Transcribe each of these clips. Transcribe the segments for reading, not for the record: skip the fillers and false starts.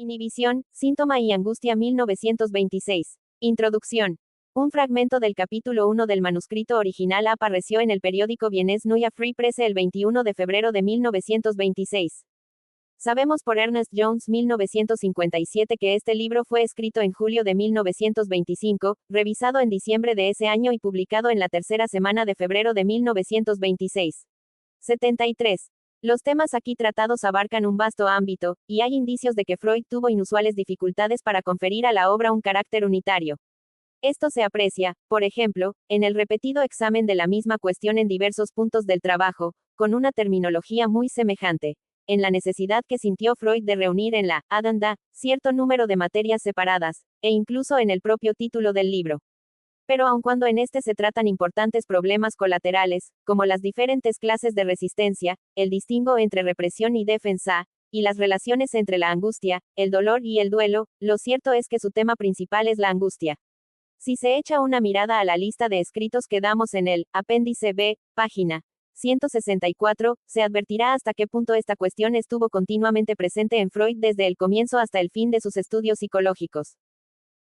Inhibición, síntoma y angustia 1926. Introducción. Un fragmento del capítulo 1 del manuscrito original apareció en el periódico vienés Neue Freie Presse el 21 de febrero de 1926. Sabemos por Ernest Jones 1957 que este libro fue escrito en julio de 1925, revisado en diciembre de ese año y publicado en la tercera semana de febrero de 1926. 73. Los temas aquí tratados abarcan un vasto ámbito, y hay indicios de que Freud tuvo inusuales dificultades para conferir a la obra un carácter unitario. Esto se aprecia, por ejemplo, en el repetido examen de la misma cuestión en diversos puntos del trabajo, con una terminología muy semejante, en la necesidad que sintió Freud de reunir en la Adanda cierto número de materias separadas, e incluso en el propio título del libro. Pero aun cuando en este se tratan importantes problemas colaterales, como las diferentes clases de resistencia, el distingo entre represión y defensa, y las relaciones entre la angustia, el dolor y el duelo, lo cierto es que su tema principal es la angustia. Si se echa una mirada a la lista de escritos que damos en el apéndice B, página 164, se advertirá hasta qué punto esta cuestión estuvo continuamente presente en Freud desde el comienzo hasta el fin de sus estudios psicológicos.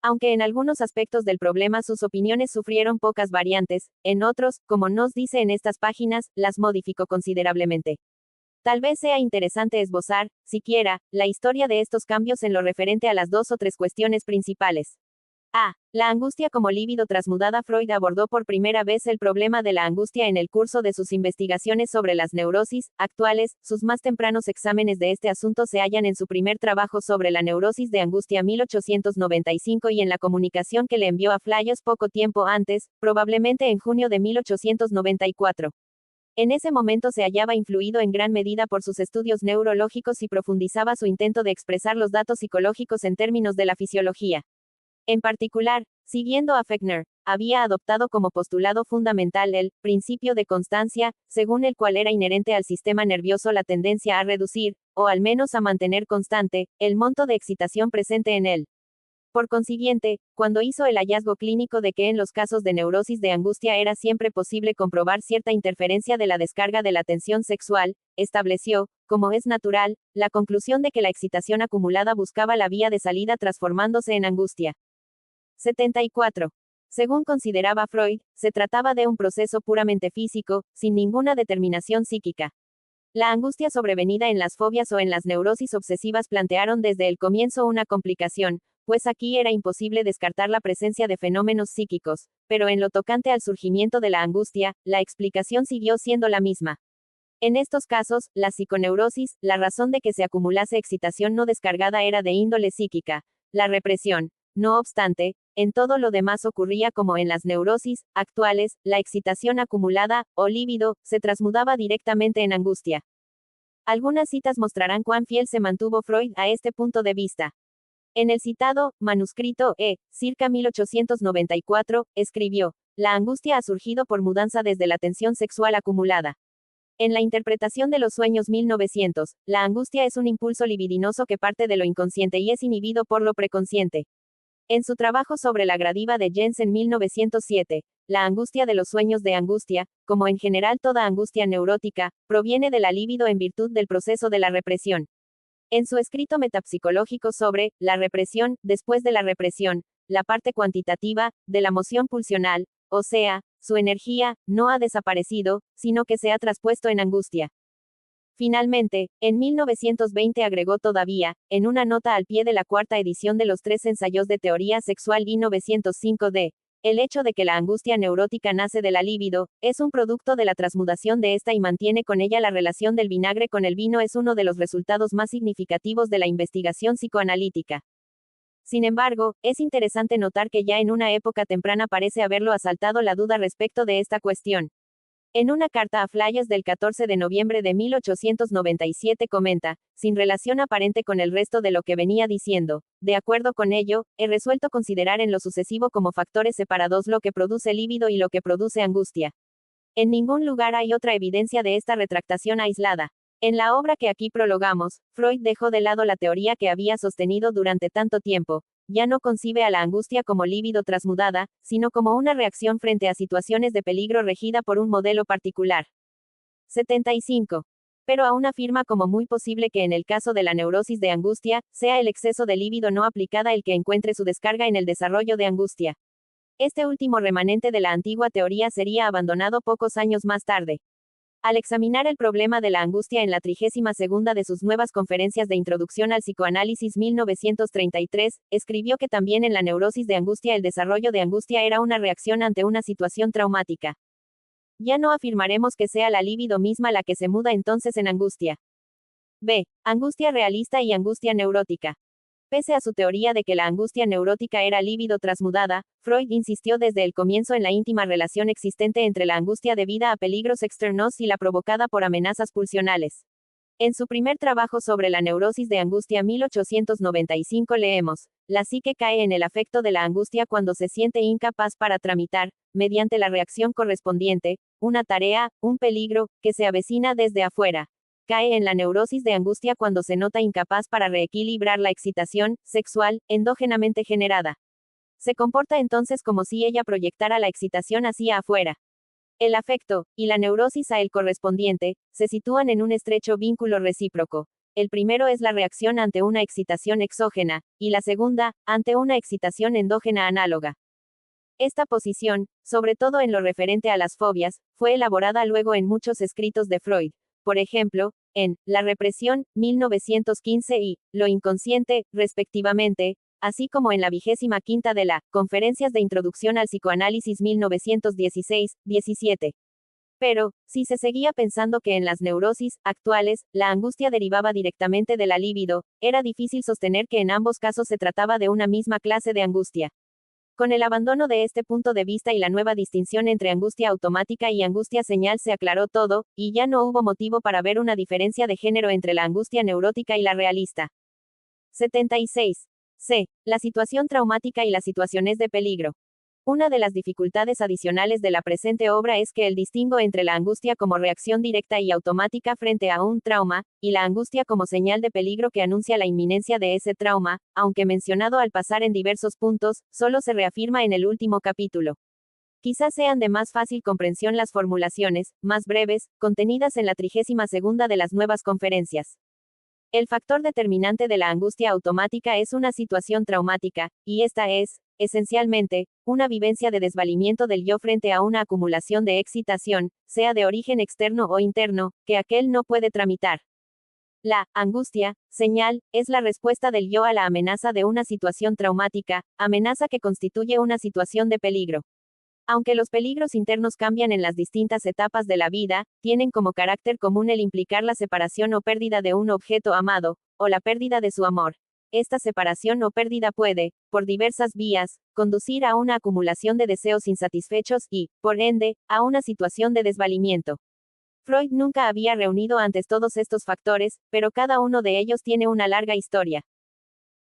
Aunque en algunos aspectos del problema sus opiniones sufrieron pocas variantes, en otros, como nos dice en estas páginas, las modificó considerablemente. Tal vez sea interesante esbozar, siquiera, la historia de estos cambios en lo referente a las dos o tres cuestiones principales. A. La angustia como líbido transmudada. Freud abordó por primera vez el problema de la angustia en el curso de sus investigaciones sobre las neurosis actuales. Sus más tempranos exámenes de este asunto se hallan en su primer trabajo sobre la neurosis de angustia 1895 y en la comunicación que le envió a Flayos poco tiempo antes, probablemente en junio de 1894. En ese momento se hallaba influido en gran medida por sus estudios neurológicos y profundizaba su intento de expresar los datos psicológicos en términos de la fisiología. En particular, siguiendo a Fechner, había adoptado como postulado fundamental el principio de constancia, según el cual era inherente al sistema nervioso la tendencia a reducir, o al menos a mantener constante, el monto de excitación presente en él. Por consiguiente, cuando hizo el hallazgo clínico de que en los casos de neurosis de angustia era siempre posible comprobar cierta interferencia de la descarga de la tensión sexual, estableció, como es natural, la conclusión de que la excitación acumulada buscaba la vía de salida transformándose en angustia. 74. Según consideraba Freud, se trataba de un proceso puramente físico, sin ninguna determinación psíquica. La angustia sobrevenida en las fobias o en las neurosis obsesivas plantearon desde el comienzo una complicación, pues aquí era imposible descartar la presencia de fenómenos psíquicos, pero en lo tocante al surgimiento de la angustia, la explicación siguió siendo la misma. En estos casos, la psiconeurosis, la razón de que se acumulase excitación no descargada era de índole psíquica. La represión, no obstante, en todo lo demás ocurría como en las neurosis actuales, la excitación acumulada, o líbido, se transmudaba directamente en angustia. Algunas citas mostrarán cuán fiel se mantuvo Freud a este punto de vista. En el citado manuscrito circa 1894, escribió: la angustia ha surgido por mudanza desde la tensión sexual acumulada. En la interpretación de los sueños 1900, la angustia es un impulso libidinoso que parte de lo inconsciente y es inhibido por lo preconsciente. En su trabajo sobre la gradiva de Jensen 1907, la angustia de los sueños de angustia, como en general toda angustia neurótica, proviene de la libido en virtud del proceso de la represión. En su escrito metapsicológico sobre la represión, después de la represión, la parte cuantitativa, de la moción pulsional, o sea, su energía, no ha desaparecido, sino que se ha traspuesto en angustia. Finalmente, en 1920 agregó todavía, en una nota al pie de la cuarta edición de los 3 ensayos de teoría sexual I 905d, el hecho de que la angustia neurótica nace de la libido, es un producto de la transmudación de esta y mantiene con ella la relación del vinagre con el vino es uno de los resultados más significativos de la investigación psicoanalítica. Sin embargo, es interesante notar que ya en una época temprana parece haberlo asaltado la duda respecto de esta cuestión. En una carta a Flayos del 14 de noviembre de 1897 comenta, sin relación aparente con el resto de lo que venía diciendo, de acuerdo con ello, he resuelto considerar en lo sucesivo como factores separados lo que produce líbido y lo que produce angustia. En ningún lugar hay otra evidencia de esta retractación aislada. En la obra que aquí prologamos, Freud dejó de lado la teoría que había sostenido durante tanto tiempo. Ya no concibe a la angustia como líbido transmudada, sino como una reacción frente a situaciones de peligro regida por un modelo particular. 75. Pero aún afirma como muy posible que en el caso de la neurosis de angustia, sea el exceso de líbido no aplicada el que encuentre su descarga en el desarrollo de angustia. Este último remanente de la antigua teoría sería abandonado pocos años más tarde. Al examinar el problema de la angustia en la 32ª de sus nuevas conferencias de introducción al psicoanálisis 1933, escribió que también en la neurosis de angustia el desarrollo de angustia era una reacción ante una situación traumática. Ya no afirmaremos que sea la libido misma la que se muda entonces en angustia. B. Angustia realista y angustia neurótica. Pese a su teoría de que la angustia neurótica era líbido transmudada, Freud insistió desde el comienzo en la íntima relación existente entre la angustia debida a peligros externos y la provocada por amenazas pulsionales. En su primer trabajo sobre la neurosis de angustia 1895 leemos, la psique cae en el afecto de la angustia cuando se siente incapaz para tramitar, mediante la reacción correspondiente, una tarea, un peligro, que se avecina desde afuera. Cae en la neurosis de angustia cuando se nota incapaz para reequilibrar la excitación sexual, endógenamente generada. Se comporta entonces como si ella proyectara la excitación hacia afuera. El afecto, y la neurosis a él correspondiente, se sitúan en un estrecho vínculo recíproco. El primero es la reacción ante una excitación exógena, y la segunda, ante una excitación endógena análoga. Esta posición, sobre todo en lo referente a las fobias, fue elaborada luego en muchos escritos de Freud. Por ejemplo, en La represión, 1915 y Lo inconsciente, respectivamente, así como en la 25ª de la Conferencias de Introducción al Psicoanálisis 1916-17. Pero, si se seguía pensando que en las neurosis actuales, la angustia derivaba directamente de la libido, era difícil sostener que en ambos casos se trataba de una misma clase de angustia. Con el abandono de este punto de vista y la nueva distinción entre angustia automática y angustia señal se aclaró todo, y ya no hubo motivo para ver una diferencia de género entre la angustia neurótica y la realista. 76. C. La situación traumática y las situaciones de peligro. Una de las dificultades adicionales de la presente obra es que el distingo entre la angustia como reacción directa y automática frente a un trauma, y la angustia como señal de peligro que anuncia la inminencia de ese trauma, aunque mencionado al pasar en diversos puntos, solo se reafirma en el último capítulo. Quizás sean de más fácil comprensión las formulaciones, más breves, contenidas en la 32ª de las nuevas conferencias. El factor determinante de la angustia automática es una situación traumática, y esta es, esencialmente, una vivencia de desvalimiento del yo frente a una acumulación de excitación, sea de origen externo o interno, que aquel no puede tramitar. La angustia, señal, es la respuesta del yo a la amenaza de una situación traumática, amenaza que constituye una situación de peligro. Aunque los peligros internos cambian en las distintas etapas de la vida, tienen como carácter común el implicar la separación o pérdida de un objeto amado, o la pérdida de su amor. Esta separación o pérdida puede, por diversas vías, conducir a una acumulación de deseos insatisfechos y, por ende, a una situación de desvalimiento. Freud nunca había reunido antes todos estos factores, pero cada uno de ellos tiene una larga historia.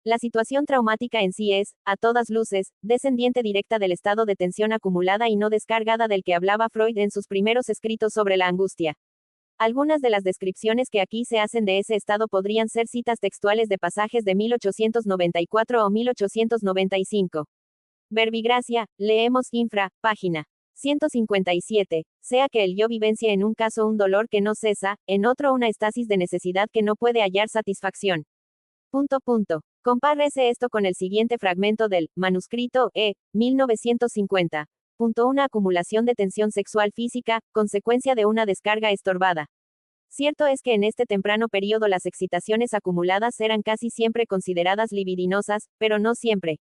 La situación traumática en sí es, a todas luces, descendiente directa del estado de tensión acumulada y no descargada del que hablaba Freud en sus primeros escritos sobre la angustia. Algunas de las descripciones que aquí se hacen de ese estado podrían ser citas textuales de pasajes de 1894 o 1895. Verbigracia, leemos infra, página 157, sea que el yo vivencia en un caso un dolor que no cesa, en otro una estasis de necesidad que no puede hallar satisfacción. Compárese esto con el siguiente fragmento del manuscrito 1950. Una acumulación de tensión sexual física, consecuencia de una descarga estorbada. Cierto es que en este temprano periodo las excitaciones acumuladas eran casi siempre consideradas libidinosas, pero no siempre.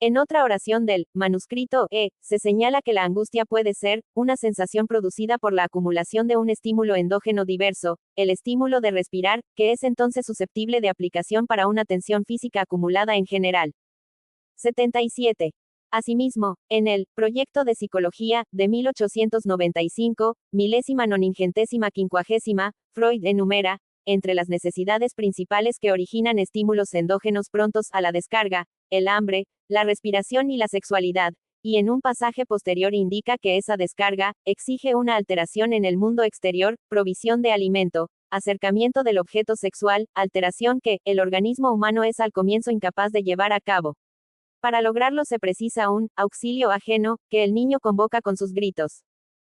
En otra oración del manuscrito se señala que la angustia puede ser una sensación producida por la acumulación de un estímulo endógeno diverso, el estímulo de respirar, que es entonces susceptible de aplicación para una tensión física acumulada en general. 77. Asimismo, en el Proyecto de Psicología, de 1895, milésima noningentésima quincuagésima, Freud enumera, entre las necesidades principales que originan estímulos endógenos prontos a la descarga, el hambre, la respiración y la sexualidad, y en un pasaje posterior indica que esa descarga exige una alteración en el mundo exterior, provisión de alimento, acercamiento del objeto sexual, alteración que el organismo humano es al comienzo incapaz de llevar a cabo. Para lograrlo se precisa un auxilio ajeno, que el niño convoca con sus gritos.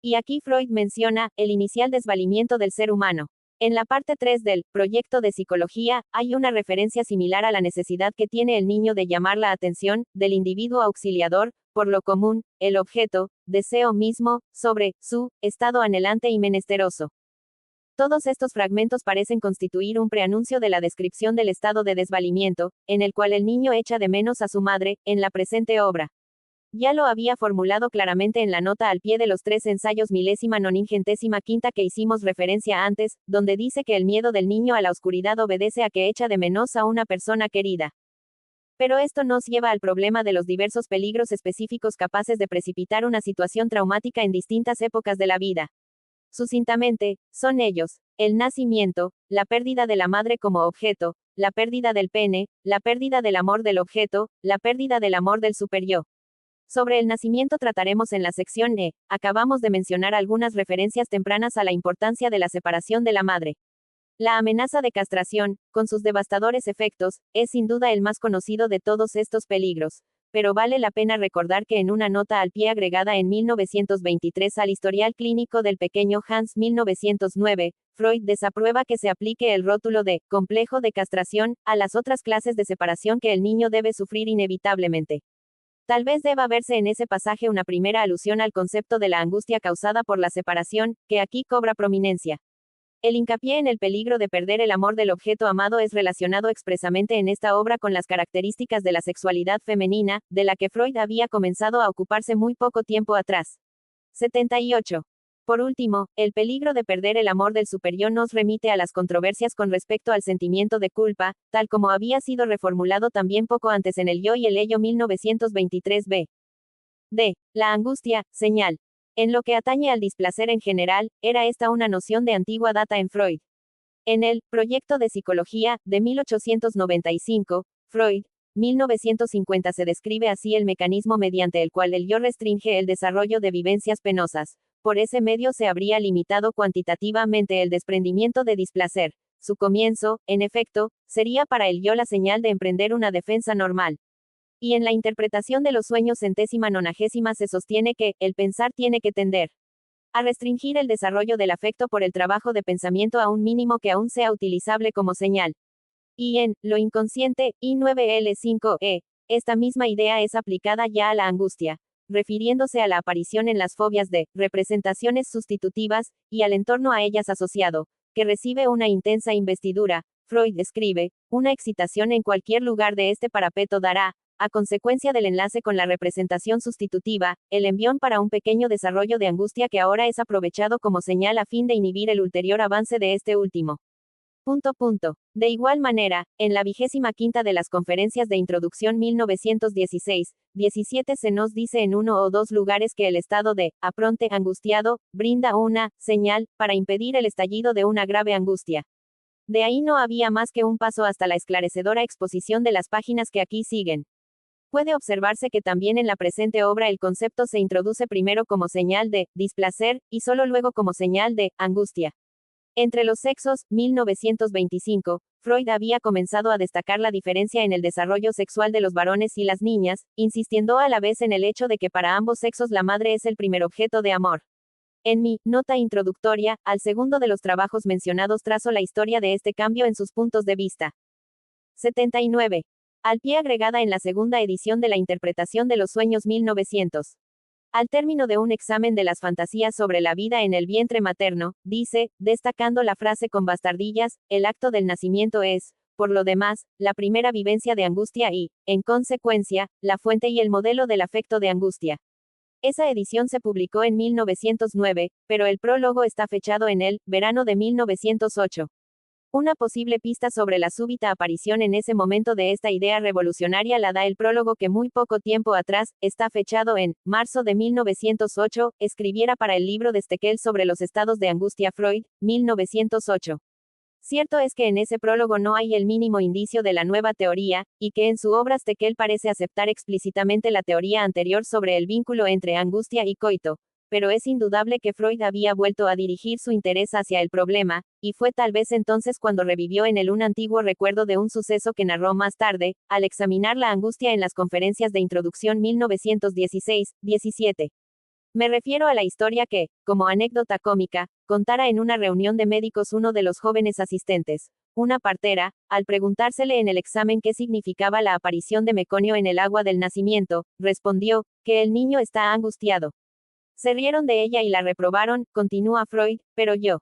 Y aquí Freud menciona el inicial desvalimiento del ser humano. En la parte 3 del proyecto de psicología, hay una referencia similar a la necesidad que tiene el niño de llamar la atención del individuo auxiliador, por lo común, el objeto, deseo mismo, sobre su estado anhelante y menesteroso. Todos estos fragmentos parecen constituir un preanuncio de la descripción del estado de desvalimiento, en el cual el niño echa de menos a su madre, en la presente obra. Ya lo había formulado claramente en la nota al pie de los 3 ensayos 1095 que hicimos referencia antes, donde dice que el miedo del niño a la oscuridad obedece a que echa de menos a una persona querida. Pero esto nos lleva al problema de los diversos peligros específicos capaces de precipitar una situación traumática en distintas épocas de la vida. Sucintamente, son ellos: el nacimiento, la pérdida de la madre como objeto, la pérdida del pene, la pérdida del amor del objeto, la pérdida del amor del superyo. Sobre el nacimiento trataremos en la sección E. Acabamos de mencionar algunas referencias tempranas a la importancia de la separación de la madre. La amenaza de castración, con sus devastadores efectos, es sin duda el más conocido de todos estos peligros. Pero vale la pena recordar que en una nota al pie agregada en 1923 al historial clínico del pequeño Hans 1909, Freud desaprueba que se aplique el rótulo de complejo de castración a las otras clases de separación que el niño debe sufrir inevitablemente. Tal vez deba verse en ese pasaje una primera alusión al concepto de la angustia causada por la separación, que aquí cobra prominencia. El hincapié en el peligro de perder el amor del objeto amado es relacionado expresamente en esta obra con las características de la sexualidad femenina, de la que Freud había comenzado a ocuparse muy poco tiempo atrás. 78. Por último, el peligro de perder el amor del superior nos remite a las controversias con respecto al sentimiento de culpa, tal como había sido reformulado también poco antes en el Yo y el Ello 1923b. D. La angustia, señal. En lo que atañe al displacer en general, era esta una noción de antigua data en Freud. En el Proyecto de Psicología, de 1895, Freud, 1950 se describe así el mecanismo mediante el cual el yo restringe el desarrollo de vivencias penosas. Por ese medio se habría limitado cuantitativamente el desprendimiento de displacer. Su comienzo, en efecto, sería para el yo la señal de emprender una defensa normal. Y en la interpretación de los sueños 190 se sostiene que, el pensar tiene que tender a restringir el desarrollo del afecto por el trabajo de pensamiento a un mínimo que aún sea utilizable como señal. Y en lo inconsciente, I9L5E, esta misma idea es aplicada ya a la angustia, refiriéndose a la aparición en las fobias de representaciones sustitutivas, y al entorno a ellas asociado, que recibe una intensa investidura. Freud escribe, una excitación en cualquier lugar de este parapeto dará, a consecuencia del enlace con la representación sustitutiva, el envión para un pequeño desarrollo de angustia que ahora es aprovechado como señal a fin de inhibir el ulterior avance de este último. De igual manera, en la 25ª de las conferencias de introducción 1916-17 se nos dice en uno o dos lugares que el estado de apronte angustiado brinda una señal para impedir el estallido de una grave angustia. De ahí no había más que un paso hasta la esclarecedora exposición de las páginas que aquí siguen. Puede observarse que también en la presente obra el concepto se introduce primero como señal de displacer, y solo luego como señal de angustia. Entre los sexos, 1925, Freud había comenzado a destacar la diferencia en el desarrollo sexual de los varones y las niñas, insistiendo a la vez en el hecho de que para ambos sexos la madre es el primer objeto de amor. En mi nota introductoria, al segundo de los trabajos mencionados trazo la historia de este cambio en sus puntos de vista. 79. Al pie agregada en la segunda edición de la Interpretación de los Sueños 1900. Al término de un examen de las fantasías sobre la vida en el vientre materno, dice, destacando la frase con bastardillas, el acto del nacimiento es, por lo demás, la primera vivencia de angustia y, en consecuencia, la fuente y el modelo del afecto de angustia. Esa edición se publicó en 1909, pero el prólogo está fechado en el verano de 1908. Una posible pista sobre la súbita aparición en ese momento de esta idea revolucionaria la da el prólogo que muy poco tiempo atrás, está fechado en marzo de 1908, escribiera para el libro de Stekel sobre los estados de angustia Freud, 1908. Cierto es que en ese prólogo no hay el mínimo indicio de la nueva teoría, y que en su obra Stekel parece aceptar explícitamente la teoría anterior sobre el vínculo entre angustia y coito. Pero es indudable que Freud había vuelto a dirigir su interés hacia el problema, y fue tal vez entonces cuando revivió en él un antiguo recuerdo de un suceso que narró más tarde, al examinar la angustia en las conferencias de introducción 1916-17. Me refiero a la historia que, como anécdota cómica, contara en una reunión de médicos uno de los jóvenes asistentes. Una partera, al preguntársele en el examen qué significaba la aparición de meconio en el agua del nacimiento, respondió, que el niño está angustiado. Se rieron de ella y la reprobaron, continúa Freud, pero yo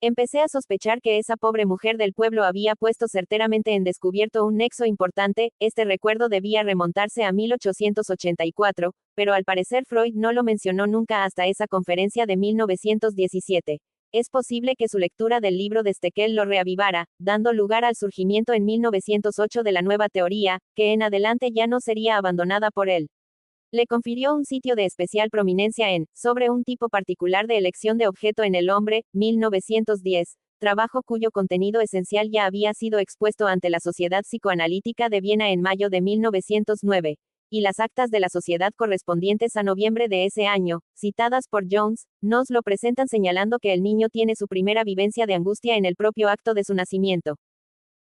empecé a sospechar que esa pobre mujer del pueblo había puesto certeramente en descubierto un nexo importante. Este recuerdo debía remontarse a 1884, pero al parecer Freud no lo mencionó nunca hasta esa conferencia de 1917. Es posible que su lectura del libro de Steckel lo reavivara, dando lugar al surgimiento en 1908 de la nueva teoría, que en adelante ya no sería abandonada por él. Le confirió un sitio de especial prominencia en Sobre un tipo particular de elección de objeto en el hombre, 1910, trabajo cuyo contenido esencial ya había sido expuesto ante la Sociedad Psicoanalítica de Viena en mayo de 1909, y las actas de la sociedad correspondientes a noviembre de ese año, citadas por Jones, nos lo presentan señalando que el niño tiene su primera vivencia de angustia en el propio acto de su nacimiento.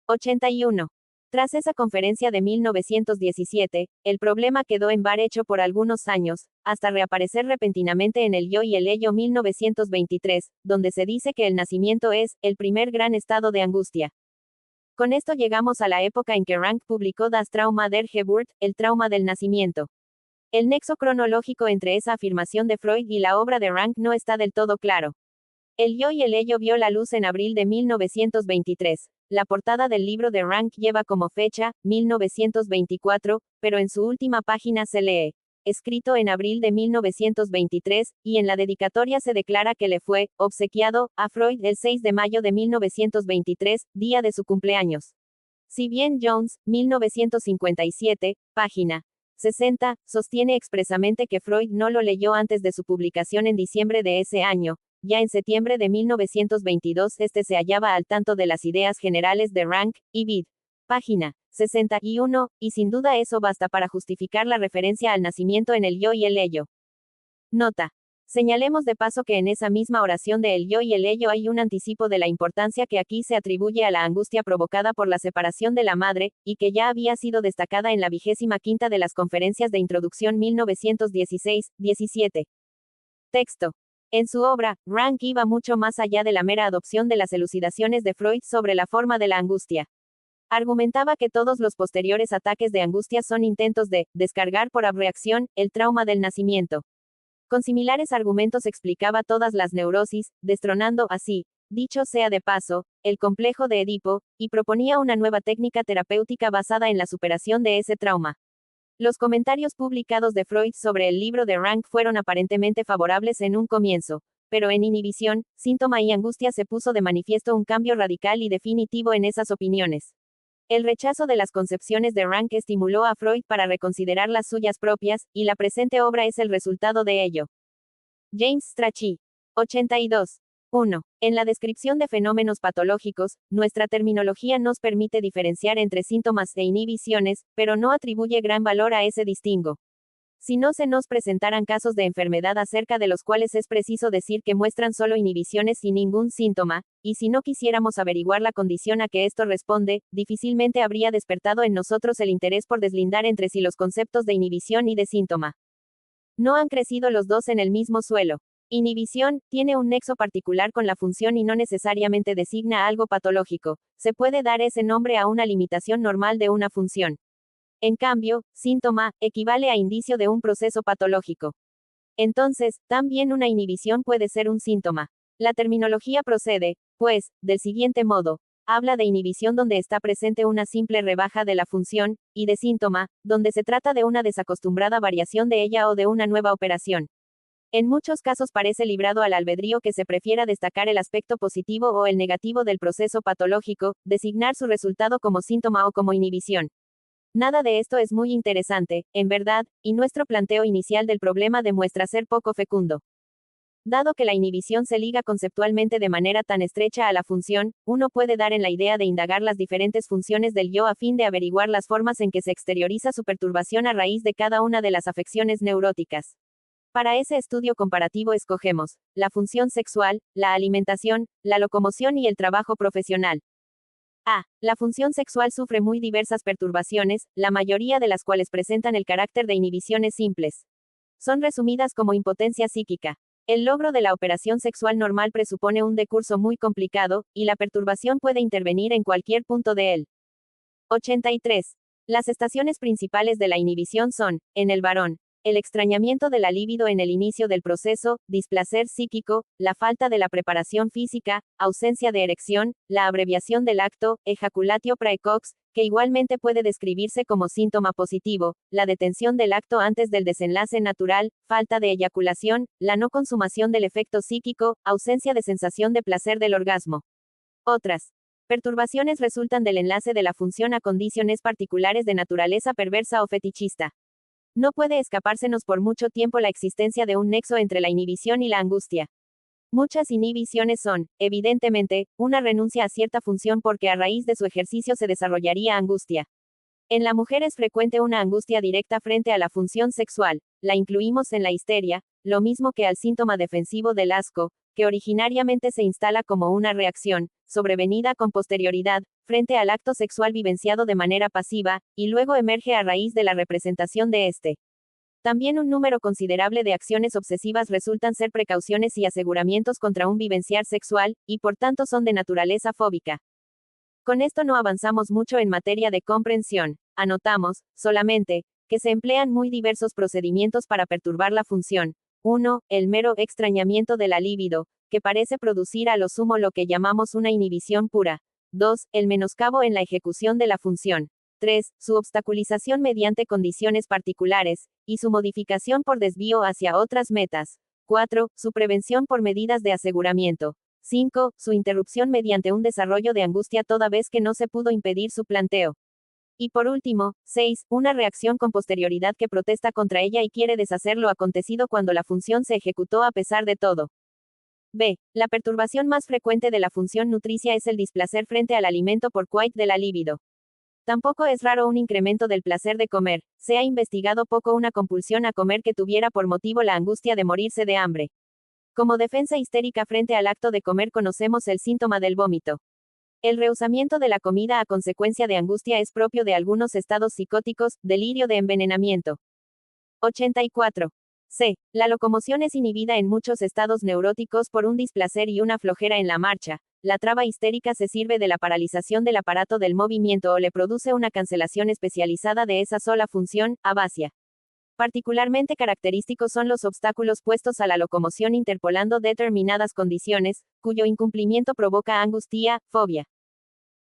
81. Tras esa conferencia de 1917, el problema quedó en barhecho por algunos años, hasta reaparecer repentinamente en el Yo y el Ello 1923, donde se dice que el nacimiento es el primer gran estado de angustia. Con esto llegamos a la época en que Rank publicó Das Trauma der Geburt, el trauma del nacimiento. El nexo cronológico entre esa afirmación de Freud y la obra de Rank no está del todo claro. El Yo y el Ello vio la luz en abril de 1923. La portada del libro de Rank lleva como fecha, 1924, pero en su última página se lee, escrito en abril de 1923, y en la dedicatoria se declara que le fue obsequiado a Freud el 6 de mayo de 1923, día de su cumpleaños. Si bien Jones, 1957, página 60, sostiene expresamente que Freud no lo leyó antes de su publicación en diciembre de ese año, ya en septiembre de 1922 este se hallaba al tanto de las ideas generales de Rank y Vid. Página 61, y sin duda eso basta para justificar la referencia al nacimiento en el Yo y el Ello. Nota. Señalemos de paso que en esa misma oración de el Yo y el Ello hay un anticipo de la importancia que aquí se atribuye a la angustia provocada por la separación de la madre, y que ya había sido destacada en la 25ª de las conferencias de introducción 1916-17. Texto. En su obra, Rank iba mucho más allá de la mera adopción de las elucidaciones de Freud sobre la forma de la angustia. Argumentaba que todos los posteriores ataques de angustia son intentos de descargar por abreacción el trauma del nacimiento. Con similares argumentos explicaba todas las neurosis, destronando así, dicho sea de paso, el complejo de Edipo, y proponía una nueva técnica terapéutica basada en la superación de ese trauma. Los comentarios publicados de Freud sobre el libro de Rank fueron aparentemente favorables en un comienzo, pero en Inhibición, Síntoma y Angustia se puso de manifiesto un cambio radical y definitivo en esas opiniones. El rechazo de las concepciones de Rank estimuló a Freud para reconsiderar las suyas propias, y la presente obra es el resultado de ello. James Strachey. 82. 1. En la descripción de fenómenos patológicos, nuestra terminología nos permite diferenciar entre síntomas e inhibiciones, pero no atribuye gran valor a ese distingo. Si no se nos presentaran casos de enfermedad acerca de los cuales es preciso decir que muestran solo inhibiciones sin ningún síntoma, y si no quisiéramos averiguar la condición a que esto responde, difícilmente habría despertado en nosotros el interés por deslindar entre sí los conceptos de inhibición y de síntoma. No han crecido los dos en el mismo suelo. Inhibición tiene un nexo particular con la función y no necesariamente designa algo patológico. Se puede dar ese nombre a una limitación normal de una función. En cambio, síntoma equivale a indicio de un proceso patológico. Entonces, también una inhibición puede ser un síntoma. La terminología procede, pues, del siguiente modo. Habla de inhibición donde está presente una simple rebaja de la función, y de síntoma, donde se trata de una desacostumbrada variación de ella o de una nueva operación. En muchos casos parece librado al albedrío que se prefiera destacar el aspecto positivo o el negativo del proceso patológico, designar su resultado como síntoma o como inhibición. Nada de esto es muy interesante, en verdad, y nuestro planteo inicial del problema demuestra ser poco fecundo. Dado que la inhibición se liga conceptualmente de manera tan estrecha a la función, uno puede dar en la idea de indagar las diferentes funciones del yo a fin de averiguar las formas en que se exterioriza su perturbación a raíz de cada una de las afecciones neuróticas. Para ese estudio comparativo escogemos la función sexual, la alimentación, la locomoción y el trabajo profesional. A. La función sexual sufre muy diversas perturbaciones, la mayoría de las cuales presentan el carácter de inhibiciones simples. Son resumidas como impotencia psíquica. El logro de la operación sexual normal presupone un decurso muy complicado, y la perturbación puede intervenir en cualquier punto de él. 83. Las estaciones principales de la inhibición son, en el varón, el extrañamiento de la libido en el inicio del proceso, displacer psíquico, la falta de la preparación física, ausencia de erección, la abreviación del acto, ejaculatio praecox, que igualmente puede describirse como síntoma positivo, la detención del acto antes del desenlace natural, falta de eyaculación, la no consumación del efecto psíquico, ausencia de sensación de placer del orgasmo. Otras perturbaciones resultan del enlace de la función a condiciones particulares de naturaleza perversa o fetichista. No puede escapársenos por mucho tiempo la existencia de un nexo entre la inhibición y la angustia. Muchas inhibiciones son, evidentemente, una renuncia a cierta función porque a raíz de su ejercicio se desarrollaría angustia. En la mujer es frecuente una angustia directa frente a la función sexual, la incluimos en la histeria, lo mismo que al síntoma defensivo del asco, que originariamente se instala como una reacción, sobrevenida con posterioridad, frente al acto sexual vivenciado de manera pasiva, y luego emerge a raíz de la representación de este. También un número considerable de acciones obsesivas resultan ser precauciones y aseguramientos contra un vivenciar sexual, y por tanto son de naturaleza fóbica. Con esto no avanzamos mucho en materia de comprensión. Anotamos, solamente, que se emplean muy diversos procedimientos para perturbar la función. 1. El mero extrañamiento de la libido, que parece producir a lo sumo lo que llamamos una inhibición pura. 2. El menoscabo en la ejecución de la función. 3. Su obstaculización mediante condiciones particulares, y su modificación por desvío hacia otras metas. 4. Su prevención por medidas de aseguramiento. 5. Su interrupción mediante un desarrollo de angustia toda vez que no se pudo impedir su planteo. Y por último, 6. Una reacción con posterioridad que protesta contra ella y quiere deshacer lo acontecido cuando la función se ejecutó a pesar de todo. B. La perturbación más frecuente de la función nutricia es el displacer frente al alimento por quite de la libido. Tampoco es raro un incremento del placer de comer. Se ha investigado poco una compulsión a comer que tuviera por motivo la angustia de morirse de hambre. Como defensa histérica frente al acto de comer conocemos el síntoma del vómito. El rehusamiento de la comida a consecuencia de angustia es propio de algunos estados psicóticos, delirio de envenenamiento. 84. C. La locomoción es inhibida en muchos estados neuróticos por un displacer y una flojera en la marcha. La traba histérica se sirve de la paralización del aparato del movimiento o le produce una cancelación especializada de esa sola función, abasia. Particularmente característicos son los obstáculos puestos a la locomoción interpolando determinadas condiciones, cuyo incumplimiento provoca angustia, fobia.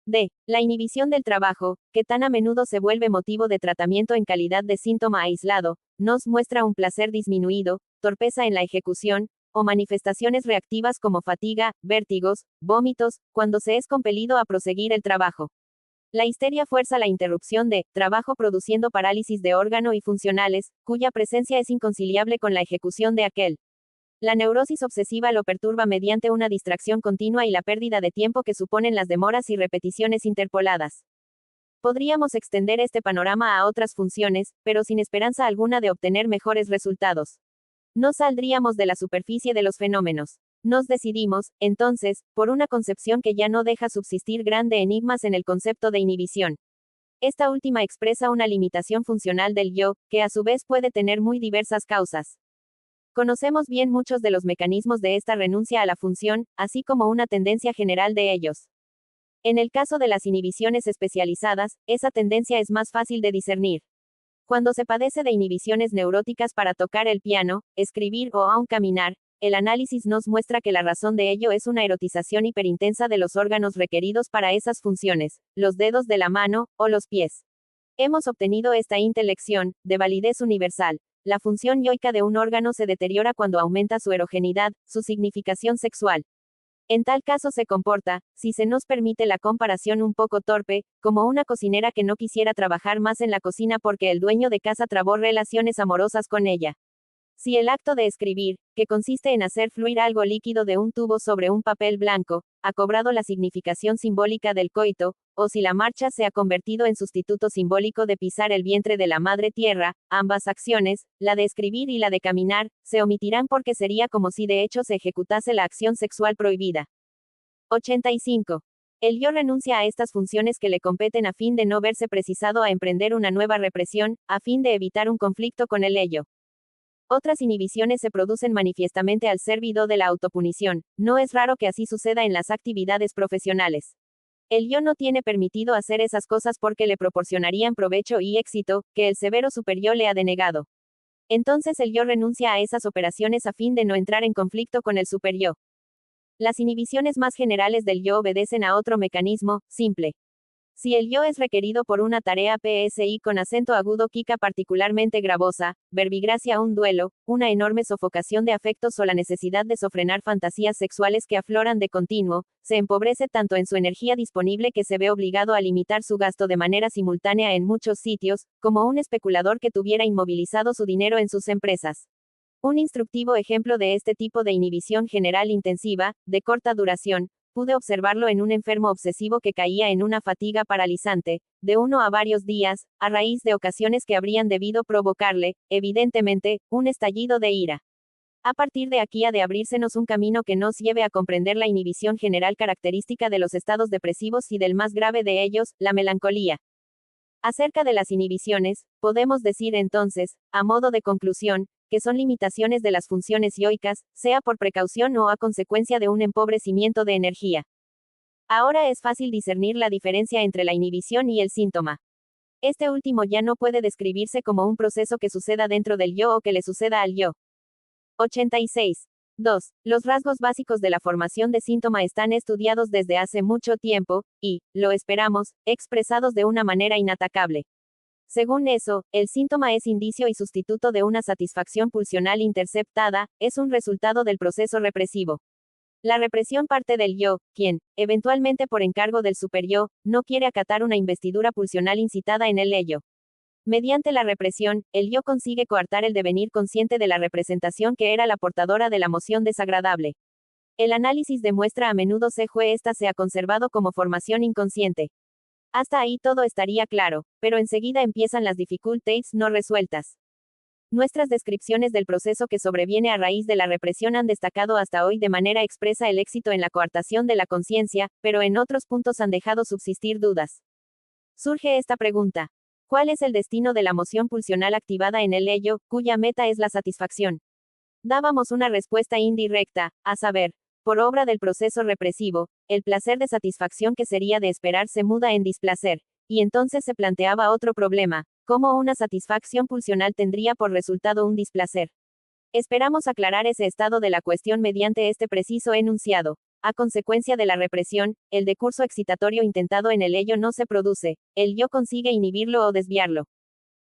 D. La inhibición del trabajo, que tan a menudo se vuelve motivo de tratamiento en calidad de síntoma aislado, nos muestra un placer disminuido, torpeza en la ejecución, o manifestaciones reactivas como fatiga, vértigos, vómitos, cuando se es compelido a proseguir el trabajo. La histeria fuerza la interrupción de trabajo produciendo parálisis de órgano y funcionales, cuya presencia es inconciliable con la ejecución de aquel. La neurosis obsesiva lo perturba mediante una distracción continua y la pérdida de tiempo que suponen las demoras y repeticiones interpoladas. Podríamos extender este panorama a otras funciones, pero sin esperanza alguna de obtener mejores resultados. No saldríamos de la superficie de los fenómenos. Nos decidimos, entonces, por una concepción que ya no deja subsistir grandes enigmas en el concepto de inhibición. Esta última expresa una limitación funcional del yo, que a su vez puede tener muy diversas causas. Conocemos bien muchos de los mecanismos de esta renuncia a la función, así como una tendencia general de ellos. En el caso de las inhibiciones especializadas, esa tendencia es más fácil de discernir. Cuando se padece de inhibiciones neuróticas para tocar el piano, escribir o aún caminar, el análisis nos muestra que la razón de ello es una erotización hiperintensa de los órganos requeridos para esas funciones, los dedos de la mano, o los pies. Hemos obtenido esta intelección, de validez universal. La función yoica de un órgano se deteriora cuando aumenta su erogenidad, su significación sexual. En tal caso se comporta, si se nos permite la comparación un poco torpe, como una cocinera que no quisiera trabajar más en la cocina porque el dueño de casa trabó relaciones amorosas con ella. Si el acto de escribir, que consiste en hacer fluir algo líquido de un tubo sobre un papel blanco, ha cobrado la significación simbólica del coito, o si la marcha se ha convertido en sustituto simbólico de pisar el vientre de la madre tierra, ambas acciones, la de escribir y la de caminar, se omitirán porque sería como si de hecho se ejecutase la acción sexual prohibida. 85. El yo renuncia a estas funciones que le competen a fin de no verse precisado a emprender una nueva represión, a fin de evitar un conflicto con el ello. Otras inhibiciones se producen manifiestamente al servido de la autopunición. No es raro que así suceda en las actividades profesionales. El yo no tiene permitido hacer esas cosas porque le proporcionarían provecho y éxito, que el severo superior le ha denegado. Entonces el yo renuncia a esas operaciones a fin de no entrar en conflicto con el superyo. Las inhibiciones más generales del yo obedecen a otro mecanismo, simple. Si el yo es requerido por una tarea PSI con acento agudo quica particularmente gravosa, verbigracia un duelo, una enorme sofocación de afectos o la necesidad de sofrenar fantasías sexuales que afloran de continuo, se empobrece tanto en su energía disponible que se ve obligado a limitar su gasto de manera simultánea en muchos sitios, como un especulador que tuviera inmovilizado su dinero en sus empresas. Un instructivo ejemplo de este tipo de inhibición general intensiva, de corta duración, pude observarlo en un enfermo obsesivo que caía en una fatiga paralizante, de 1 a varios días, a raíz de ocasiones que habrían debido provocarle, evidentemente, un estallido de ira. A partir de aquí ha de abrírsenos un camino que nos lleve a comprender la inhibición general característica de los estados depresivos y del más grave de ellos, la melancolía. Acerca de las inhibiciones, podemos decir entonces, a modo de conclusión, que son limitaciones de las funciones yoicas, sea por precaución o a consecuencia de un empobrecimiento de energía. Ahora es fácil discernir la diferencia entre la inhibición y el síntoma. Este último ya no puede describirse como un proceso que suceda dentro del yo o que le suceda al yo. 86. 2. Los rasgos básicos de la formación de síntoma están estudiados desde hace mucho tiempo, y, lo esperamos, expresados de una manera inatacable. Según eso, el síntoma es indicio y sustituto de una satisfacción pulsional interceptada, es un resultado del proceso represivo. La represión parte del yo, quien, eventualmente por encargo del superyo, no quiere acatar una investidura pulsional incitada en el ello. Mediante la represión, el yo consigue coartar el devenir consciente de la representación que era la portadora de la moción desagradable. El análisis demuestra a menudo que esta se ha conservado como formación inconsciente. Hasta ahí todo estaría claro, pero enseguida empiezan las dificultades no resueltas. Nuestras descripciones del proceso que sobreviene a raíz de la represión han destacado hasta hoy de manera expresa el éxito en la coartación de la conciencia, pero en otros puntos han dejado subsistir dudas. Surge esta pregunta. ¿Cuál es el destino de la moción pulsional activada en el ello, cuya meta es la satisfacción? Dábamos una respuesta indirecta, a saber, por obra del proceso represivo, el placer de satisfacción que sería de esperar se muda en displacer, y entonces se planteaba otro problema, ¿cómo una satisfacción pulsional tendría por resultado un displacer? Esperamos aclarar ese estado de la cuestión mediante este preciso enunciado. A consecuencia de la represión, el decurso excitatorio intentado en el ello no se produce, el yo consigue inhibirlo o desviarlo.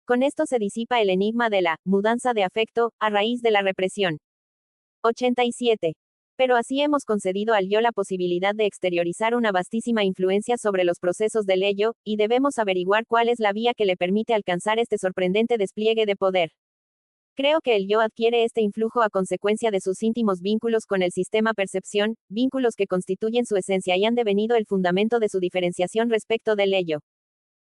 Con esto se disipa el enigma de la mudanza de afecto, a raíz de la represión. 87. Pero así hemos concedido al yo la posibilidad de exteriorizar una vastísima influencia sobre los procesos del ello, y debemos averiguar cuál es la vía que le permite alcanzar este sorprendente despliegue de poder. Creo que el yo adquiere este influjo a consecuencia de sus íntimos vínculos con el sistema percepción, vínculos que constituyen su esencia y han devenido el fundamento de su diferenciación respecto del ello.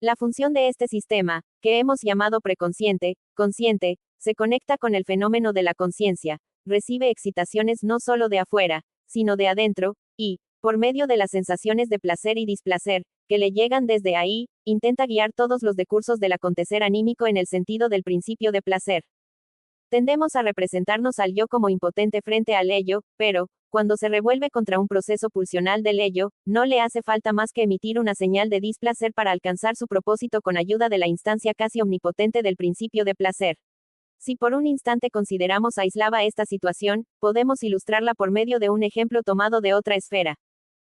La función de este sistema, que hemos llamado preconsciente, consciente, se conecta con el fenómeno de la conciencia, recibe excitaciones no solo de afuera, sino de adentro, y, por medio de las sensaciones de placer y displacer, que le llegan desde ahí, intenta guiar todos los decursos del acontecer anímico en el sentido del principio de placer. Tendemos a representarnos al yo como impotente frente al ello, pero, cuando se revuelve contra un proceso pulsional del ello, no le hace falta más que emitir una señal de displacer para alcanzar su propósito con ayuda de la instancia casi omnipotente del principio de placer. Si por un instante consideramos aislada esta situación, podemos ilustrarla por medio de un ejemplo tomado de otra esfera.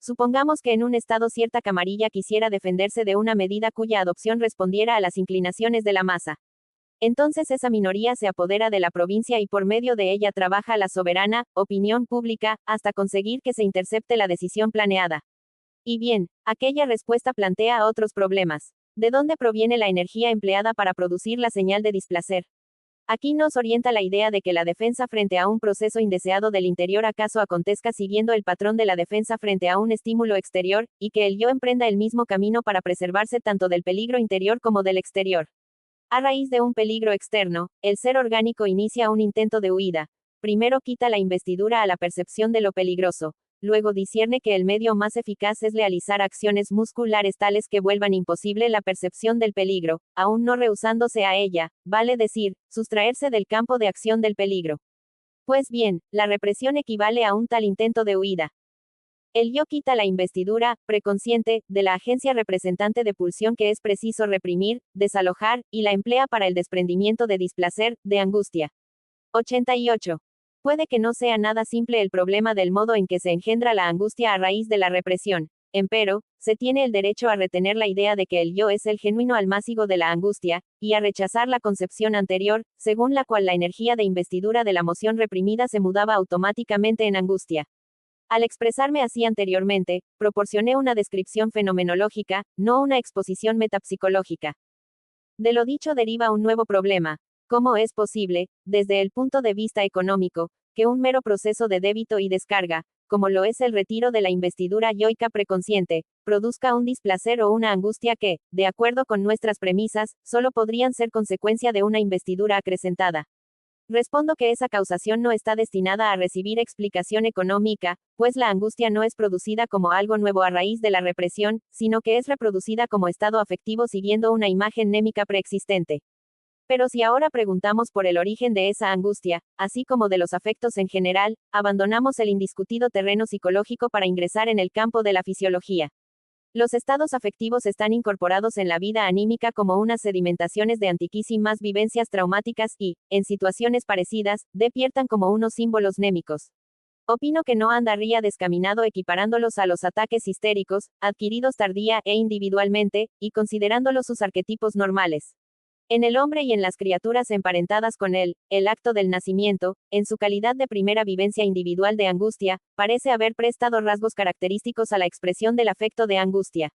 Supongamos que en un estado cierta camarilla quisiera defenderse de una medida cuya adopción respondiera a las inclinaciones de la masa. Entonces esa minoría se apodera de la provincia y por medio de ella trabaja la soberana opinión pública, hasta conseguir que se intercepte la decisión planeada. Y bien, aquella respuesta plantea otros problemas. ¿De dónde proviene la energía empleada para producir la señal de displacer? Aquí nos orienta la idea de que la defensa frente a un proceso indeseado del interior acaso acontezca siguiendo el patrón de la defensa frente a un estímulo exterior, y que el yo emprenda el mismo camino para preservarse tanto del peligro interior como del exterior. A raíz de un peligro externo, el ser orgánico inicia un intento de huida. Primero quita la investidura a la percepción de lo peligroso, luego discierne que el medio más eficaz es realizar acciones musculares tales que vuelvan imposible la percepción del peligro, aún no rehusándose a ella, vale decir, sustraerse del campo de acción del peligro. Pues bien, la represión equivale a un tal intento de huida. El yo quita la investidura, preconsciente, de la agencia representante de pulsión que es preciso reprimir, desalojar, y la emplea para el desprendimiento de displacer, de angustia. 88. Puede que no sea nada simple el problema del modo en que se engendra la angustia a raíz de la represión. Empero, se tiene el derecho a retener la idea de que el yo es el genuino almácigo de la angustia, y a rechazar la concepción anterior, según la cual la energía de investidura de la moción reprimida se mudaba automáticamente en angustia. Al expresarme así anteriormente, proporcioné una descripción fenomenológica, no una exposición metapsicológica. De lo dicho deriva un nuevo problema. ¿Cómo es posible, desde el punto de vista económico, que un mero proceso de débito y descarga, como lo es el retiro de la investidura yoica preconsciente, produzca un displacer o una angustia que, de acuerdo con nuestras premisas, solo podrían ser consecuencia de una investidura acrecentada? Respondo que esa causación no está destinada a recibir explicación económica, pues la angustia no es producida como algo nuevo a raíz de la represión, sino que es reproducida como estado afectivo siguiendo una imagen némica preexistente. Pero si ahora preguntamos por el origen de esa angustia, así como de los afectos en general, abandonamos el indiscutido terreno psicológico para ingresar en el campo de la fisiología. Los estados afectivos están incorporados en la vida anímica como unas sedimentaciones de antiquísimas vivencias traumáticas y, en situaciones parecidas, despiertan como unos símbolos némicos. Opino que no andaría descaminado equiparándolos a los ataques histéricos, adquiridos tardía e individualmente, y considerándolos sus arquetipos normales. En el hombre y en las criaturas emparentadas con él, el acto del nacimiento, en su calidad de primera vivencia individual de angustia, parece haber prestado rasgos característicos a la expresión del afecto de angustia.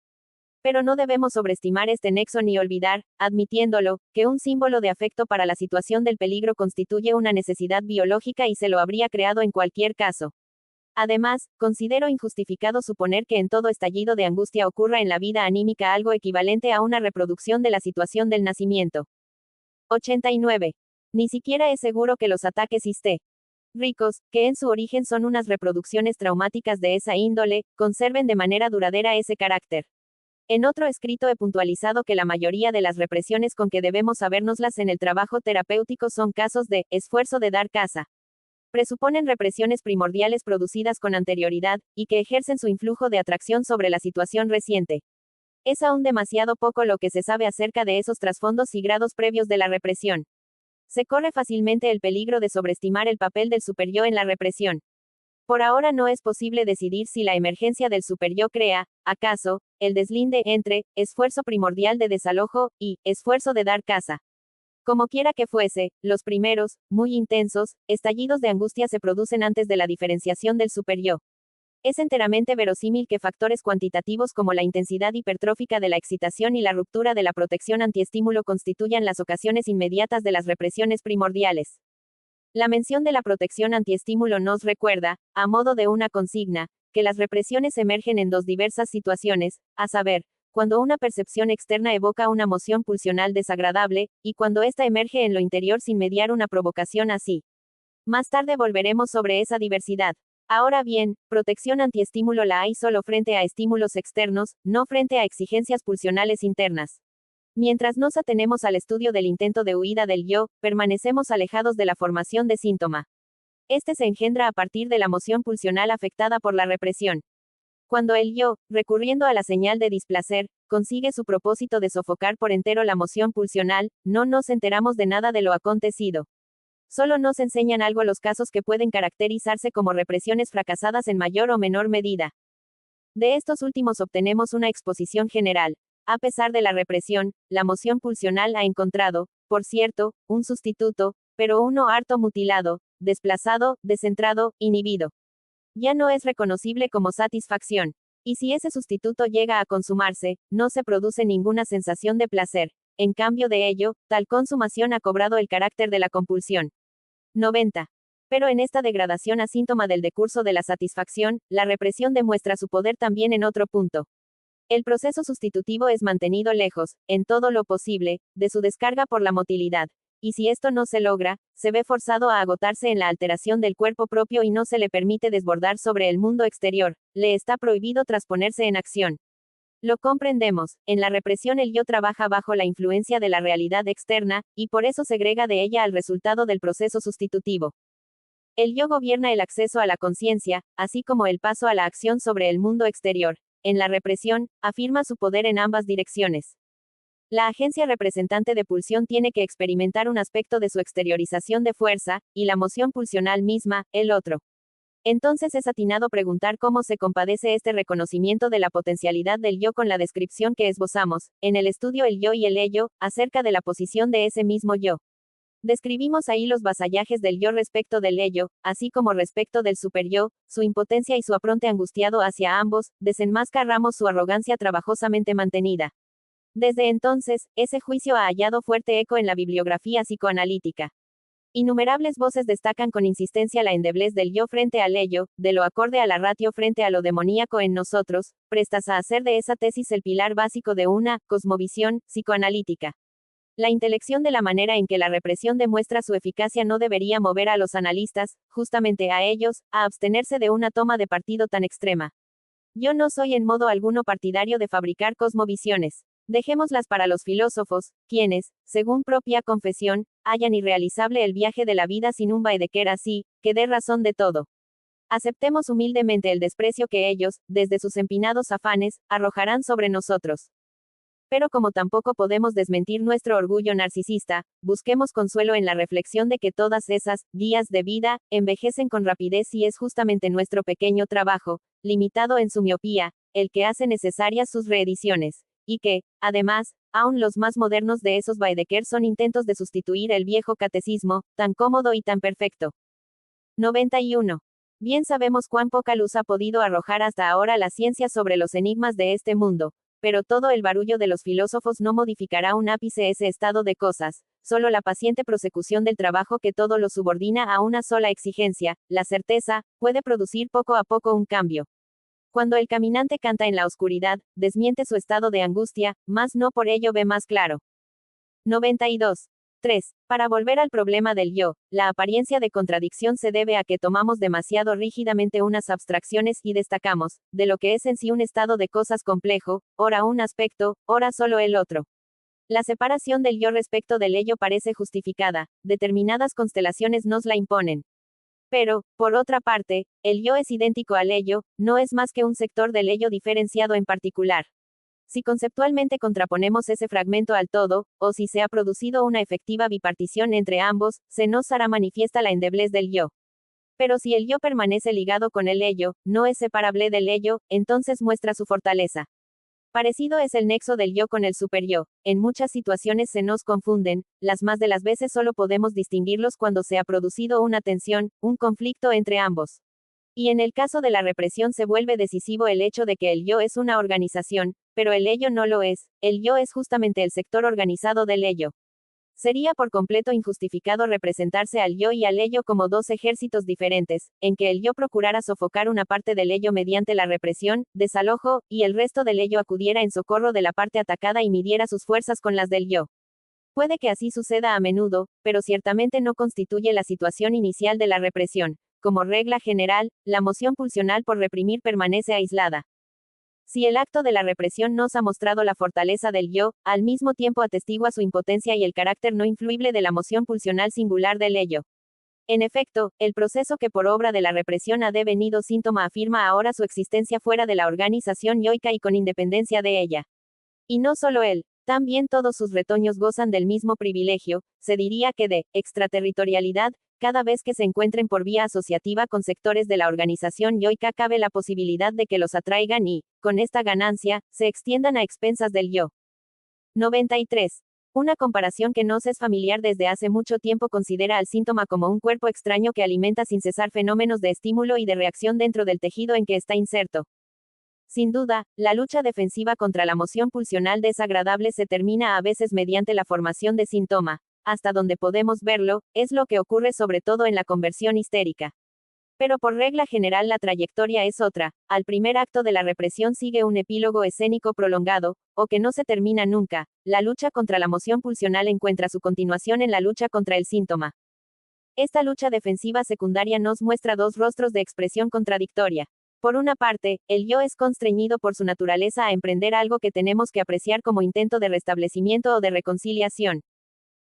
Pero no debemos sobreestimar este nexo ni olvidar, admitiéndolo, que un símbolo de afecto para la situación del peligro constituye una necesidad biológica y se lo habría creado en cualquier caso. Además, considero injustificado suponer que en todo estallido de angustia ocurra en la vida anímica algo equivalente a una reproducción de la situación del nacimiento. 89. Ni siquiera es seguro que los ataques histéricos, que en su origen son unas reproducciones traumáticas de esa índole, conserven de manera duradera ese carácter. En otro escrito he puntualizado que la mayoría de las represiones con que debemos sabérnoslas en el trabajo terapéutico son casos de esfuerzo de dar caza. Presuponen represiones primordiales producidas con anterioridad, y que ejercen su influjo de atracción sobre la situación reciente. Es aún demasiado poco lo que se sabe acerca de esos trasfondos y grados previos de la represión. Se corre fácilmente el peligro de sobreestimar el papel del superyo en la represión. Por ahora no es posible decidir si la emergencia del superyo crea, acaso, el deslinde entre esfuerzo primordial de desalojo y esfuerzo de dar caza. Como quiera que fuese, los primeros, muy intensos, estallidos de angustia se producen antes de la diferenciación del superyo. Es enteramente verosímil que factores cuantitativos como la intensidad hipertrófica de la excitación y la ruptura de la protección antiestímulo constituyan las ocasiones inmediatas de las represiones primordiales. La mención de la protección antiestímulo nos recuerda, a modo de una consigna, que las represiones emergen en dos diversas situaciones, a saber, cuando una percepción externa evoca una moción pulsional desagradable, y cuando ésta emerge en lo interior sin mediar una provocación así. Más tarde volveremos sobre esa diversidad. Ahora bien, protección antiestímulo la hay solo frente a estímulos externos, no frente a exigencias pulsionales internas. Mientras nos atenemos al estudio del intento de huida del yo, permanecemos alejados de la formación de síntoma. Este se engendra a partir de la moción pulsional afectada por la represión. Cuando el yo, recurriendo a la señal de displacer, consigue su propósito de sofocar por entero la moción pulsional, no nos enteramos de nada de lo acontecido. Solo nos enseñan algo los casos que pueden caracterizarse como represiones fracasadas en mayor o menor medida. De estos últimos obtenemos una exposición general. A pesar de la represión, la moción pulsional ha encontrado, por cierto, un sustituto, pero uno harto mutilado, desplazado, descentrado, inhibido. Ya no es reconocible como satisfacción. Y si ese sustituto llega a consumarse, no se produce ninguna sensación de placer. En cambio de ello, tal consumación ha cobrado el carácter de la compulsión. 90. Pero en esta degradación a síntoma del decurso de la satisfacción, la represión demuestra su poder también en otro punto. El proceso sustitutivo es mantenido lejos, en todo lo posible, de su descarga por la motilidad. y si esto no se logra, se ve forzado a agotarse en la alteración del cuerpo propio y no se le permite desbordar sobre el mundo exterior, le está prohibido trasponerse en acción. Lo comprendemos, en la represión el yo trabaja bajo la influencia de la realidad externa, y por eso segrega de ella al resultado del proceso sustitutivo. El yo gobierna el acceso a la conciencia, así como el paso a la acción sobre el mundo exterior. En la represión, afirma su poder en ambas direcciones. La agencia representante de pulsión tiene que experimentar un aspecto de su exteriorización de fuerza, y la moción pulsional misma, el otro. Entonces es atinado preguntar cómo se compadece este reconocimiento de la potencialidad del yo con la descripción que esbozamos, en el estudio El yo y el ello, acerca de la posición de ese mismo yo. Describimos ahí los vasallajes del yo respecto del ello, así como respecto del superyo, su impotencia y su apronte angustiado hacia ambos, desenmascaramos su arrogancia trabajosamente mantenida. Desde entonces, ese juicio ha hallado fuerte eco en la bibliografía psicoanalítica. Innumerables voces destacan con insistencia la endeblez del yo frente al ello, de lo acorde a la ratio frente a lo demoníaco en nosotros, prestas a hacer de esa tesis el pilar básico de una cosmovisión psicoanalítica. La intelección de la manera en que la represión demuestra su eficacia no debería mover a los analistas, justamente a ellos, a abstenerse de una toma de partido tan extrema. Yo no soy en modo alguno partidario de fabricar cosmovisiones. Dejémoslas para los filósofos, quienes, según propia confesión, hallan irrealizable el viaje de la vida sin un Baedeker así, que dé razón de todo. Aceptemos humildemente el desprecio que ellos, desde sus empinados afanes, arrojarán sobre nosotros. Pero como tampoco podemos desmentir nuestro orgullo narcisista, busquemos consuelo en la reflexión de que todas esas días de vida envejecen con rapidez y es justamente nuestro pequeño trabajo, limitado en su miopía, el que hace necesarias sus reediciones. Y que, además, aún los más modernos de esos Baedeker son intentos de sustituir el viejo catecismo, tan cómodo y tan perfecto. 91. Bien sabemos cuán poca luz ha podido arrojar hasta ahora la ciencia sobre los enigmas de este mundo, pero todo el barullo de los filósofos no modificará un ápice ese estado de cosas, solo la paciente prosecución del trabajo que todo lo subordina a una sola exigencia, la certeza, puede producir poco a poco un cambio. Cuando el caminante canta en la oscuridad, desmiente su estado de angustia, mas no por ello ve más claro. 92. 3. Para volver al problema del yo, la apariencia de contradicción se debe a que tomamos demasiado rígidamente unas abstracciones y destacamos, de lo que es en sí un estado de cosas complejo, ora un aspecto, ora solo el otro. La separación del yo respecto del ello parece justificada, determinadas constelaciones nos la imponen. Pero, por otra parte, el yo es idéntico al ello, no es más que un sector del ello diferenciado en particular. Si conceptualmente contraponemos ese fragmento al todo, o si se ha producido una efectiva bipartición entre ambos, se nos hará manifiesta la endeblez del yo. Pero si el yo permanece ligado con el ello, no es separable del ello, entonces muestra su fortaleza. Parecido es el nexo del yo con el superyo. En muchas situaciones se nos confunden, las más de las veces solo podemos distinguirlos cuando se ha producido una tensión, un conflicto entre ambos. Y en el caso de la represión se vuelve decisivo el hecho de que el yo es una organización, pero el ello no lo es, el yo es justamente el sector organizado del ello. Sería por completo injustificado representarse al yo y al ello como dos ejércitos diferentes, en que el yo procurara sofocar una parte del ello mediante la represión, desalojo, y el resto del ello acudiera en socorro de la parte atacada y midiera sus fuerzas con las del yo. Puede que así suceda a menudo, pero ciertamente no constituye la situación inicial de la represión. Como regla general, la moción pulsional por reprimir permanece aislada. Si el acto de la represión nos ha mostrado la fortaleza del yo, al mismo tiempo atestigua su impotencia y el carácter no influible de la moción pulsional singular del ello. En efecto, el proceso que por obra de la represión ha devenido síntoma afirma ahora su existencia fuera de la organización yoica y con independencia de ella. Y no solo él, también todos sus retoños gozan del mismo privilegio, se diría que de extraterritorialidad, cada vez que se encuentren por vía asociativa con sectores de la organización yoica cabe la posibilidad de que los atraigan y, con esta ganancia, se extiendan a expensas del yo. 93. Una comparación que nos es familiar desde hace mucho tiempo considera al síntoma como un cuerpo extraño que alimenta sin cesar fenómenos de estímulo y de reacción dentro del tejido en que está inserto. Sin duda, la lucha defensiva contra la moción pulsional desagradable se termina a veces mediante la formación de síntoma. Hasta donde podemos verlo, es lo que ocurre sobre todo en la conversión histérica. Pero por regla general la trayectoria es otra. Al primer acto de la represión sigue un epílogo escénico prolongado, o que no se termina nunca. La lucha contra la moción pulsional encuentra su continuación en la lucha contra el síntoma. Esta lucha defensiva secundaria nos muestra dos rostros de expresión contradictoria. Por una parte, el yo es constreñido por su naturaleza a emprender algo que tenemos que apreciar como intento de restablecimiento o de reconciliación.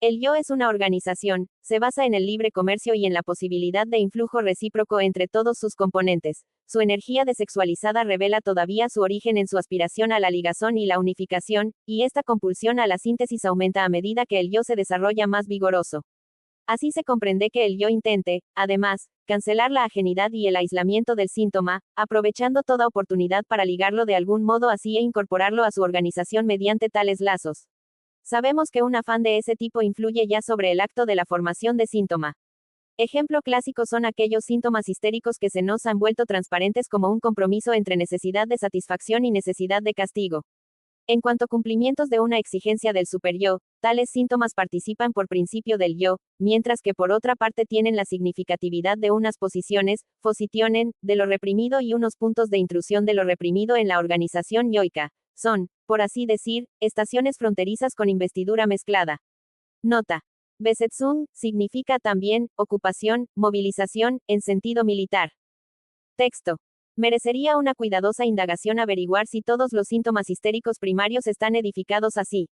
El yo es una organización, se basa en el libre comercio y en la posibilidad de influjo recíproco entre todos sus componentes. Su energía desexualizada revela todavía su origen en su aspiración a la ligazón y la unificación, y esta compulsión a la síntesis aumenta a medida que el yo se desarrolla más vigoroso. Así se comprende que el yo intente, además, cancelar la ajenidad y el aislamiento del síntoma, aprovechando toda oportunidad para ligarlo de algún modo así e incorporarlo a su organización mediante tales lazos. Sabemos que un afán de ese tipo influye ya sobre el acto de la formación de síntoma. Ejemplo clásico son aquellos síntomas histéricos que se nos han vuelto transparentes como un compromiso entre necesidad de satisfacción y necesidad de castigo. En cuanto a cumplimientos de una exigencia del superyo, tales síntomas participan por principio del yo, mientras que por otra parte tienen la significatividad de unas posiciones, positionen, de lo reprimido y unos puntos de intrusión de lo reprimido en la organización yoica. Son, por así decir, estaciones fronterizas con investidura mezclada. Nota. Besetzung significa también, ocupación, movilización, en sentido militar. Texto. Merecería una cuidadosa indagación averiguar si todos los síntomas histéricos primarios están edificados así.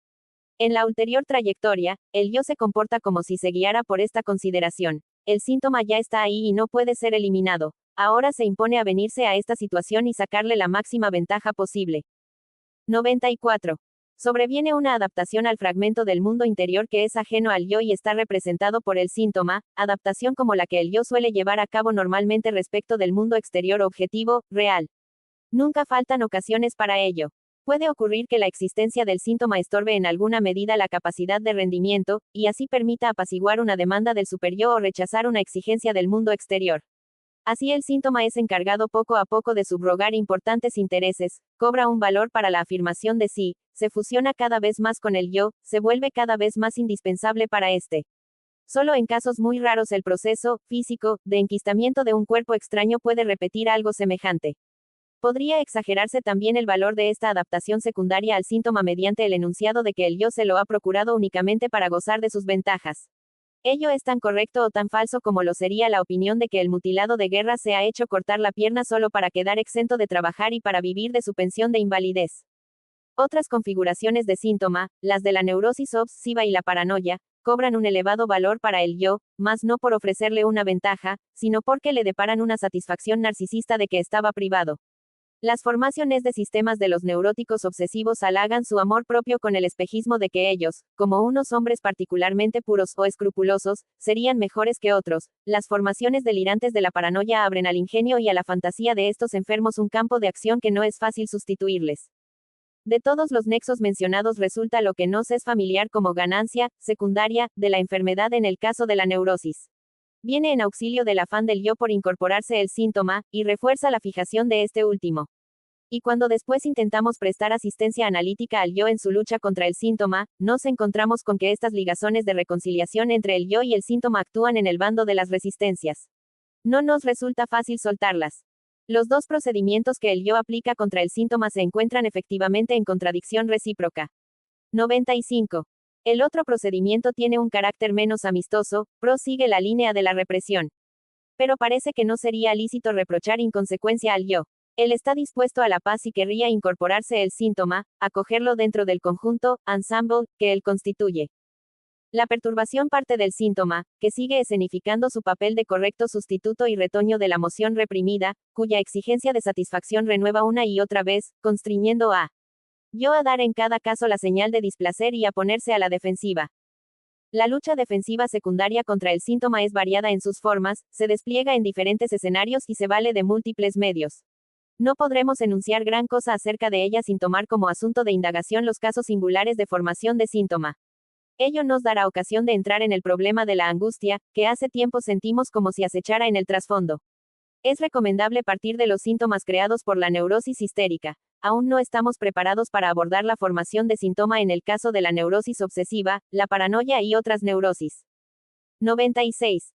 En la ulterior trayectoria, el yo se comporta como si se guiara por esta consideración. El síntoma ya está ahí y no puede ser eliminado. Ahora se impone a venirse a esta situación y sacarle la máxima ventaja posible. 94. Sobreviene una adaptación al fragmento del mundo interior que es ajeno al yo y está representado por el síntoma, adaptación como la que el yo suele llevar a cabo normalmente respecto del mundo exterior objetivo, real. Nunca faltan ocasiones para ello. Puede ocurrir que la existencia del síntoma estorbe en alguna medida la capacidad de rendimiento, y así permita apaciguar una demanda del superyo o rechazar una exigencia del mundo exterior. Así el síntoma es encargado poco a poco de subrogar importantes intereses, cobra un valor para la afirmación de sí, se fusiona cada vez más con el yo, se vuelve cada vez más indispensable para este. Solo en casos muy raros el proceso, físico, de enquistamiento de un cuerpo extraño puede repetir algo semejante. Podría exagerarse también el valor de esta adaptación secundaria al síntoma mediante el enunciado de que el yo se lo ha procurado únicamente para gozar de sus ventajas. Ello es tan correcto o tan falso como lo sería la opinión de que el mutilado de guerra se ha hecho cortar la pierna solo para quedar exento de trabajar y para vivir de su pensión de invalidez. Otras configuraciones de síntoma, las de la neurosis obsesiva y la paranoia, cobran un elevado valor para el yo, mas no por ofrecerle una ventaja, sino porque le deparan una satisfacción narcisista de que estaba privado. Las formaciones de sistemas de los neuróticos obsesivos halagan su amor propio con el espejismo de que ellos, como unos hombres particularmente puros o escrupulosos, serían mejores que otros. Las formaciones delirantes de la paranoia abren al ingenio y a la fantasía de estos enfermos un campo de acción que no es fácil sustituirles. De todos los nexos mencionados resulta lo que nos es familiar como ganancia, secundaria, de la enfermedad en el caso de la neurosis. Viene en auxilio del afán del yo por incorporarse el síntoma, y refuerza la fijación de este último. Y cuando después intentamos prestar asistencia analítica al yo en su lucha contra el síntoma, nos encontramos con que estas ligazones de reconciliación entre el yo y el síntoma actúan en el bando de las resistencias. No nos resulta fácil soltarlas. Los dos procedimientos que el yo aplica contra el síntoma se encuentran efectivamente en contradicción recíproca. 95. El otro procedimiento tiene un carácter menos amistoso, prosigue la línea de la represión. Pero parece que no sería lícito reprochar inconsecuencia al yo. Él está dispuesto a la paz y querría incorporarse el síntoma, acogerlo dentro del conjunto, ensemble, que él constituye. La perturbación parte del síntoma, que sigue escenificando su papel de correcto sustituto y retoño de la moción reprimida, cuya exigencia de satisfacción renueva una y otra vez, constriñendo a yo a dar en cada caso la señal de displacer y a ponerse a la defensiva. La lucha defensiva secundaria contra el síntoma es variada en sus formas, se despliega en diferentes escenarios y se vale de múltiples medios. No podremos enunciar gran cosa acerca de ella sin tomar como asunto de indagación los casos singulares de formación de síntoma. Ello nos dará ocasión de entrar en el problema de la angustia, que hace tiempo sentimos como si acechara en el trasfondo. Es recomendable partir de los síntomas creados por la neurosis histérica. Aún no estamos preparados para abordar la formación de síntoma en el caso de la neurosis obsesiva, la paranoia y otras neurosis. 96.